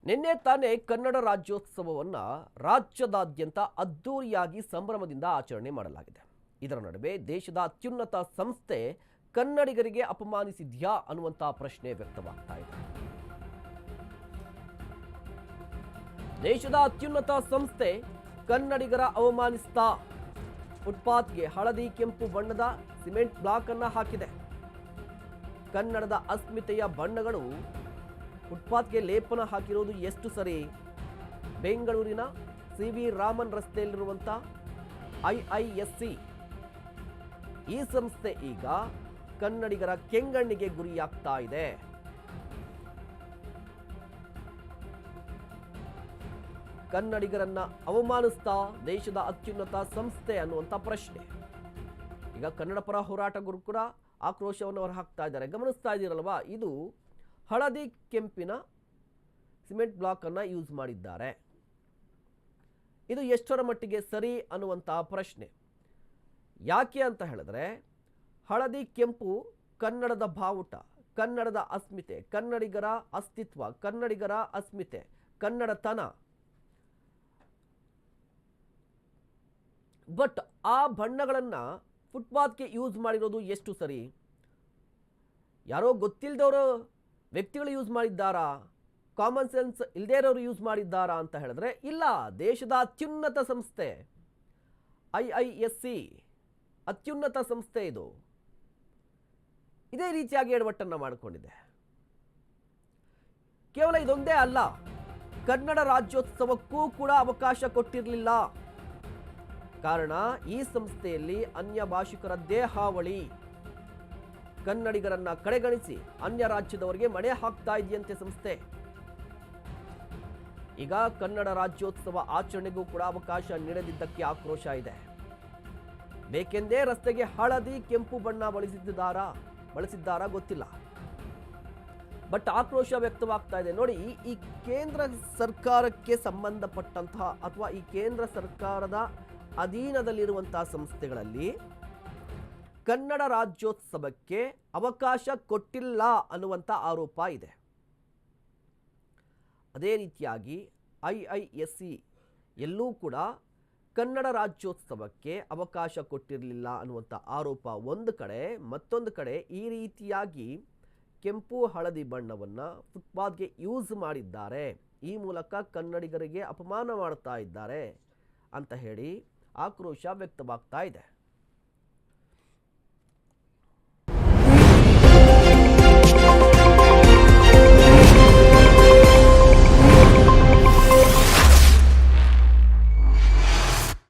ನಿನ್ನೆ ತಾನೇ ಕನ್ನಡ ರಾಜ್ಯೋತ್ಸವವನ್ನು ರಾಜ್ಯದಾದ್ಯಂತ ಅದ್ದೂರಿಯಾಗಿ ಸಂಭ್ರಮದಿಂದ ಆಚರಣೆ ಮಾಡಲಾಗಿದೆ. ಇದರ ನಡುವೆ ದೇಶದ ಅತ್ಯುನ್ನತ ಸಂಸ್ಥೆ ಕನ್ನಡಿಗರಿಗೆ ಅಪಮಾನಿಸಿದ್ಯಾ ಅನ್ನುವಂಥ ಪ್ರಶ್ನೆ ವ್ಯಕ್ತವಾಗ್ತಾ ಇದೆ. ದೇಶದ ಅತ್ಯುನ್ನತ ಸಂಸ್ಥೆ ಕನ್ನಡಿಗರ ಅವಮಾನಿಸ್ತಾ ಫುಟ್ಪಾತ್ಗೆ ಹಳದಿ ಕೆಂಪು ಬಣ್ಣದ ಸಿಮೆಂಟ್ ಬ್ಲಾಕ್ ಅನ್ನು ಹಾಕಿದೆ. ಕನ್ನಡದ ಅಸ್ಮಿತೆಯ ಬಣ್ಣಗಳು ಫುಟ್ಪಾತ್ಗೆ ಲೇಪನ ಹಾಕಿರುವುದು ಎಷ್ಟು ಸರಿ? ಬೆಂಗಳೂರಿನ ಸಿ.ವಿ. ರಾಮನ್ ರಸ್ತೆಯಲ್ಲಿರುವಂಥ IISc ಈ ಸಂಸ್ಥೆ ಈಗ ಕನ್ನಡಿಗರ ಕೆಂಗಣ್ಣಿಗೆ ಗುರಿಯಾಗ್ತಾ ಇದೆ. ಕನ್ನಡಿಗರನ್ನ ಅವಮಾನಿಸ್ತಾ ದೇಶದ ಅತ್ಯುನ್ನತ ಸಂಸ್ಥೆ ಅನ್ನುವಂಥ ಪ್ರಶ್ನೆ. ಈಗ ಕನ್ನಡ ಪರ ಹೋರಾಟಗಾರರು ಕೂಡ ಆಕ್ರೋಶವನ್ನು ಹೊರಹಾಕ್ತಾ ಇದ್ದಾರೆ. ಗಮನಿಸ್ತಾ ಇದ್ದೀರಲ್ವಾ, ಇದು ಹಳದಿ ಕೆಂಪಿನ ಸಿಮೆಂಟ್ ಬ್ಲಾಕ್ ಅನ್ನು ಯೂಸ್ ಮಾಡಿದ್ದಾರೆ. ಇದು ಎಷ್ಟರ ಮಟ್ಟಿಗೆ ಸರಿ ಅನ್ನುವಂಥ ಪ್ರಶ್ನೆ. ಯಾಕೆ ಅಂತ ಹೇಳಿದ್ರೆ, ಹಳದಿ ಕೆಂಪು ಕನ್ನಡದ ಬಾವುಟ, ಕನ್ನಡದ ಅಸ್ಮಿತೆ, ಕನ್ನಡಿಗರ ಅಸ್ತಿತ್ವ, ಕನ್ನಡಿಗರ ಅಸ್ಮಿತೆ, ಕನ್ನಡತನ. ಬಟ್ ಆ ಬಣ್ಣಗಳನ್ನು ಫುಟ್ಪಾತ್ಗೆ ಯೂಸ್ ಮಾಡಿರೋದು ಎಷ್ಟು ಸರಿ? ಯಾರೋ ಗೊತ್ತಿಲ್ಲದವರು ವ್ಯಕ್ತಿಗಳು ಯೂಸ್ ಮಾಡಿದ್ದಾರಾ? ಕಾಮನ್ ಸೆನ್ಸ್ ಇಲ್ಲದೇ ಇರೋರು ಯೂಸ್ ಮಾಡಿದ್ದಾರಾ ಅಂತ ಹೇಳಿದ್ರೆ ಇಲ್ಲ. ದೇಶದ ಅತ್ಯುನ್ನತ ಸಂಸ್ಥೆ IISc ಅತ್ಯುನ್ನತ ಸಂಸ್ಥೆ ಇದು ಇದೇ ರೀತಿಯಾಗಿ ಎಡವಟ್ಟನ್ನು ಮಾಡಿಕೊಂಡಿದೆ. ಕೇವಲ ಇದೊಂದೇ ಅಲ್ಲ, ಕನ್ನಡ ರಾಜ್ಯೋತ್ಸವಕ್ಕೂ ಕೂಡ ಅವಕಾಶ ಕೊಟ್ಟಿರಲಿಲ್ಲ. ಕಾರಣ, ಈ ಸಂಸ್ಥೆಯಲ್ಲಿ ಅನ್ಯ ಭಾಷಿಕರದ್ದೇ ಹಾವಳಿ. ಕನ್ನಡಿಗರನ್ನ ಕಡೆಗಣಿಸಿ ಅನ್ಯ ರಾಜ್ಯದವರಿಗೆ ಮಣೆ ಹಾಕ್ತಾ ಇದೆಯಂತೆ ಸಂಸ್ಥೆ. ಈಗ ಕನ್ನಡ ರಾಜ್ಯೋತ್ಸವ ಆಚರಣೆಗೂ ಕೂಡ ಅವಕಾಶ ನೀಡದಿದ್ದಕ್ಕೆ ಆಕ್ರೋಶ ಇದೆ. ಬೇಕೆಂದೇ ರಸ್ತೆಗೆ ಹಳದಿ ಕೆಂಪು ಬಣ್ಣ ಬಳಸಿದ್ದಾರಾ ಗೊತ್ತಿಲ್ಲ. ಬಟ್ ಆಕ್ರೋಶ ವ್ಯಕ್ತವಾಗ್ತಾ ಇದೆ. ನೋಡಿ, ಈ ಕೇಂದ್ರ ಸರ್ಕಾರಕ್ಕೆ ಸಂಬಂಧಪಟ್ಟಂತಹ ಅಥವಾ ಈ ಕೇಂದ್ರ ಸರ್ಕಾರದ ಅಧೀನದಲ್ಲಿರುವಂತಹ ಸಂಸ್ಥೆಗಳಲ್ಲಿ ಕನ್ನಡ ರಾಜ್ಯೋತ್ಸವಕ್ಕೆ ಅವಕಾಶ ಕೊಟ್ಟಿಲ್ಲ ಅನ್ನುವಂಥ ಆರೋಪ ಇದೆ. ಅದೇ ರೀತಿಯಾಗಿ IISc ಎಲ್ಲೂ ಕೂಡ ಕನ್ನಡ ರಾಜ್ಯೋತ್ಸವಕ್ಕೆ ಅವಕಾಶ ಕೊಟ್ಟಿರಲಿಲ್ಲ ಅನ್ನುವಂಥ ಆರೋಪ ಒಂದು ಕಡೆ. ಮತ್ತೊಂದು ಕಡೆ ಈ ರೀತಿಯಾಗಿ ಕೆಂಪು ಹಳದಿ ಬಣ್ಣವನ್ನು ಫುಟ್ಪಾತ್ಗೆ ಯೂಸ್ ಮಾಡಿದ್ದಾರೆ, ಈ ಮೂಲಕ ಕನ್ನಡಿಗರಿಗೆ ಅಪಮಾನ ಮಾಡ್ತಾ ಇದ್ದಾರೆ ಅಂತ ಹೇಳಿ ಆಕ್ರೋಶ ವ್ಯಕ್ತವಾಗ್ತಾ ಇದೆ.